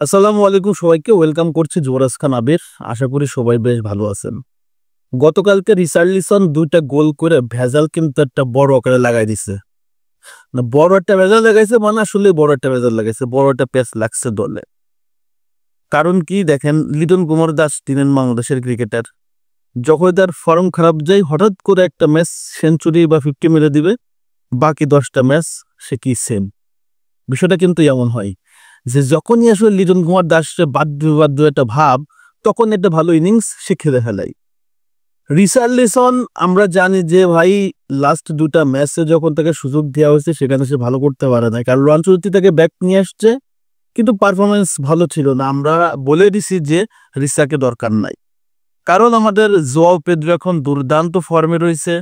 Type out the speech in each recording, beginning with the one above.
আসসালামু আলাইকুম সবাইকে ওয়েলকাম করছি যুবরাজ খান আবির। আশা করি সবাই বেশ ভালো আছেন। গতকালকে রিচার্লিসন ২টা গোল করে ভেজাল কিন্তু একটা বড় আকারে লাগাই দিছে। না বড় একটা ভেজাল লাগাইছে মানে আসলে বড় একটা ভেজাল লাগাইছে, বড় একটা প্যাচ লাগছে দলে। কারণ কি দেখেন, লিটন কুমার দাস ছিলেন বাংলাদেশের ক্রিকেটার। যখন তার ফর্ম খারাপ যায় হঠাৎ করে একটা ম্যাচ সেঞ্চুরি বা 50 মেরে দিবে, বাকি 10টা ম্যাচ সে কি সেম। বিষয়টা কিন্তু এমন হয় যে যখনই আসলে লিটন কুমার দাসের বাধ্য একটা ভাব, তখন একটা ভালো ইনিংস সে খেলে ফেলাই। রিচার্লিসন আমরা জানি যে ভাই লাস্ট 2টা ম্যাচে যখন তাকে সুযোগ দেওয়া হয়েছে সেখানে সে ভালো করতে পারে না, কারণ আনচলতি তাকে ব্যাক নিয়ে আসছে কিন্তু পারফরমেন্স ভালো ছিল না। আমরা বলে দিছি যে রিসাকে দরকার নাই, কারণ আমাদের জোয়াও পেদ্রো এখন দুর্দান্ত ফর্মে রয়েছে।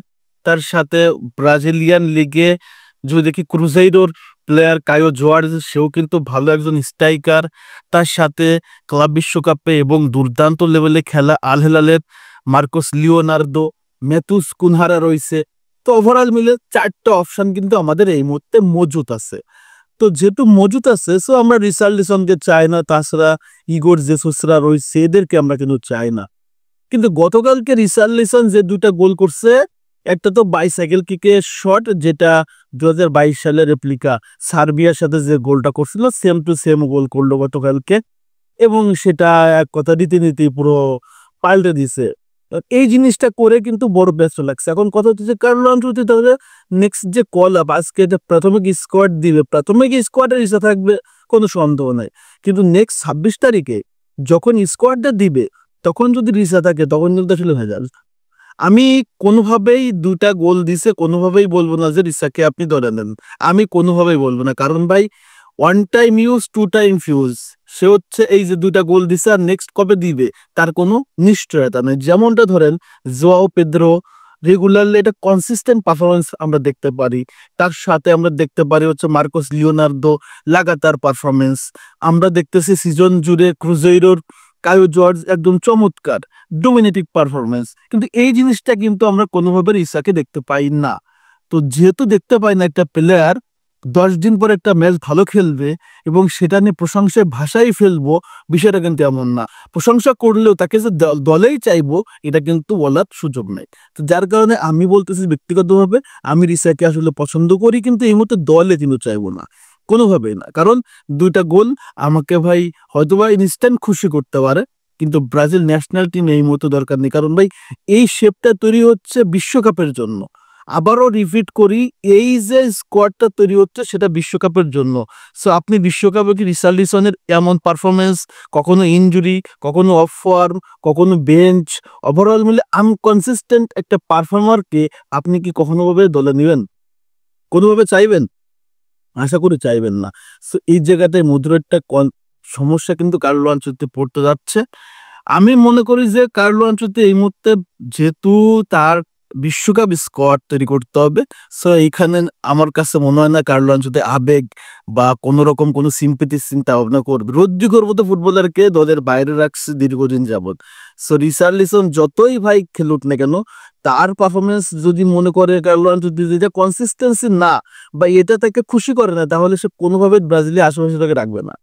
তার সাথে ব্রাজিলিয়ান লিগে যদি দেখি ক্রুজেইরোর প্লেয়ার কায়ো জোয়ার্জ, সেও কিন্তু ভালো একজন স্ট্রাইকার। তার সাথে ক্লাব বিশ্বকাপে এবং দুর্দান্ত লেভেলে খেলা আল হেলালের মার্কোস লিওনার্দো, ম্যাথুস কুনহারা রয়েছে। তো ওভারঅল মিলে 4টা অপশন কিন্তু আমাদের এই মুহূর্তে মজুত আছে। তো যেহেতু মজুত আছে, সো আমরা রিচার্লিসনকে চাই না, তাছাড়া ইগোর জেসুসরা রয়েছে, এদেরকে আমরা কিন্তু চাই না। কিন্তু গতকালকে রিচার্লিসন যে 2টা গোল করছে, একটা তো বাইসাইকেল কিকের শট, যেটা 2022 সালের রেপ্লিকা সার্বিয়ার সাথে যে গোলটা করছিল, সেম টু সেম গোল করলো গতকালকে, এবং সেটা এক কথা রীতিনীতি পুরো পাল্টে দিছে। এই জিনিসটা করে কিন্তু বড় ব্যস্ত লাগছে। এখন কথা হচ্ছে কার্লো আনচেলত্তি তাহলে নেক্সট যে কল আপ, আজকে যে প্রাথমিক স্কোয়াড দিবে, প্রাথমিক স্কোয়াডের ইচ্ছা থাকবে, কোনো সন্দেহ নাই। কিন্তু নেক্সট 26 তারিখে যখন স্কোয়াডটা দিবে, তখন যদি রিসা থাকে তখন কিন্তু আসলে ভেজাল। আমি কোনোভাবেই 2টা গোল দিছে কোনোভাবেই বলবো না যে রিসাকে আপনি ধরে নেন, আমি কোনোভাবেই বলবো না। কারণ ভাই, 1 টাইম ইউজ 2 টাইম ফিউজ। সে হচ্ছে এই যে 2টা গোল দিছে আর নেক্সট কবে দিবে তার কোনো নিশ্চয়তা নেই। যেমনটা ধরেন জোয়াও পেদ্রো রেগুলারলি এটা কনসিস্টেন্ট পারফরমেন্স আমরা দেখতে পারি। তার সাথে আমরা দেখতে পারি হচ্ছে মার্কোস লিওনার্দো লাগাতার পারফরমেন্স। আমরা দেখতেছি সিজন জুড়ে ক্রুজেইরোর কায়ো জর্জ একদম চমৎকার ডোমিনেটিং পারফরমেন্স। কিন্তু এই জিনিসটা কিন্তু আমরা কোনোভাবে রিসাকে দেখতে পাই না। তো যেহেতু দেখতে পাই না, একটা প্লেয়ার 10 দিন পর একটা ম্যাচ ভালো খেলবে এবং সেটা নিয়ে প্রশংসায় ভাষাই ফেলবো, বিষয়টা কিন্তু এমন না। প্রশংসা করলেও তাকে যে দলেই চাইবো এটা কিন্তু বলার সুযোগ নেই। তো যার কারণে আমি বলতেছি ব্যক্তিগতভাবে আমি রিসাকে আসলে পছন্দ করি, কিন্তু এই মুহূর্তে দলে কিন্তু চাইবো না, কোনোভাবেই না। কারণ 2টা গোল আমাকে ভাই হয়তোবা ইনস্ট্যান্ট খুশি করতে পারে, কিন্তু ব্রাজিল ন্যাশনাল টিম এই মুহূর্তে দরকার নেই। কারণ ভাই, এই শেপটা তৈরি হচ্ছে বিশ্বকাপের জন্য। আবারও রিপিট করি, এই যে স্কোয়াডটা তৈরি হচ্ছে সেটা বিশ্বকাপের জন্য। সো আপনি বিশ্বকাপে কি রিচার্লিসনের এমন পারফরমেন্স, কখনো ইনজুরি, কখনো অফ ফর্ম, কখনো বেঞ্চ, ওভারঅল মিলে আনকনসিস্টেন্ট একটা পারফর্মারকে আপনি কি কখনোভাবে দলে নেবেন? কোনোভাবে চাইবেন? আশা করি চাইবেন না। সো এই জায়গাটায় মধুর একটা সমস্যা কিন্তু কার্লো আনচেলত্তি পড়তে যাচ্ছে। আমি মনে করি যে কার্লো আনচেলত্তি এই মুহূর্তে যেহেতু তার বিশ্বকাপ স্কোয়াড তৈরি করতে হবে, সো এইখানে আমার কাছে মনে হয় না কার্লো আনচেলত্তি আবেগ বা কোনো রকম কোনো সিম্পেথি চিন্তা ভাবনা করবে। রদ্রিগোর মতো ফুটবলারকে দলের বাইরে রাখছে দীর্ঘদিন যাবত। সো রিচার্লিসন যতই ভাই খেলুক না কেন, তার পারফরমেন্স যদি মনে করে কার্লো আনচেলত্তি যেটা কনসিস্টেন্সি না বা এটা তাকে খুশি করে না, তাহলে সে কোনোভাবে ব্রাজিলের আশেপাশে তাকে রাখবে না।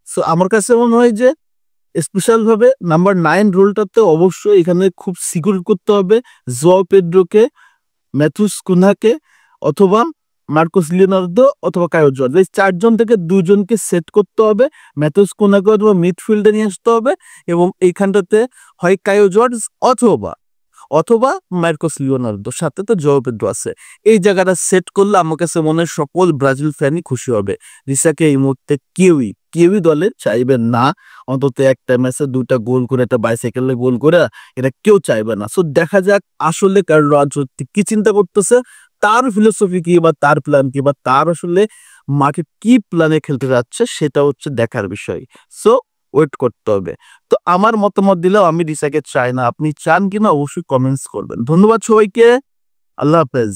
সো আমার কাছে মনে হয় যে স্পেশাল ভাবে নাম্বার 9 রোলটাতে অবশ্যই এখানে খুব সিকিউর করতে হবে জোয়াও পেদ্রোকে, ম্যাথুস কুনহাকে, অথবা মার্কোস লিওনার্দো অথবা কায়ো জর্জ। এই 4জন থেকে 2জনকে সেট করতে হবে। ম্যাথুস কুনহাকে অথবা মিডফিল্ডে নিয়ে আসতে হবে, এবং এইখানটাতে হয় কায়ো জর্জ অথবা অথবা মার্কোস লিওনার্দোর সাথে তো জোয়াও পেদ্রো আছে। এই জায়গাটা সেট করলে আমার কাছে মনে হয় সকল ব্রাজিল ফ্যানই খুশি হবে। রিসাকে এই মুহূর্তে কেউই দলে চাইবেন না। অন্তত একটা ম্যাচে 2টা গোল করে, একটা বাইসাইকেলে গোল করে এটা কেউ চাইবে না। সো দেখা যাক আসলে কার্লো আনচেলত্তি কি চিন্তা করতেছে, তার ফিলোসফি কি বা তার প্ল্যান কি বা তার আসলে মাঠে কি প্ল্যানে খেলতে যাচ্ছে, সেটা হচ্ছে দেখার বিষয়। সো ওয়েট করতে হবে। তো আমার মতামত দিলেও আমি রিসাকে চাই না। আপনি চান কিনা অবশ্যই কমেন্টস করবেন। ধন্যবাদ সবাইকে। আল্লাহ হাফেজ।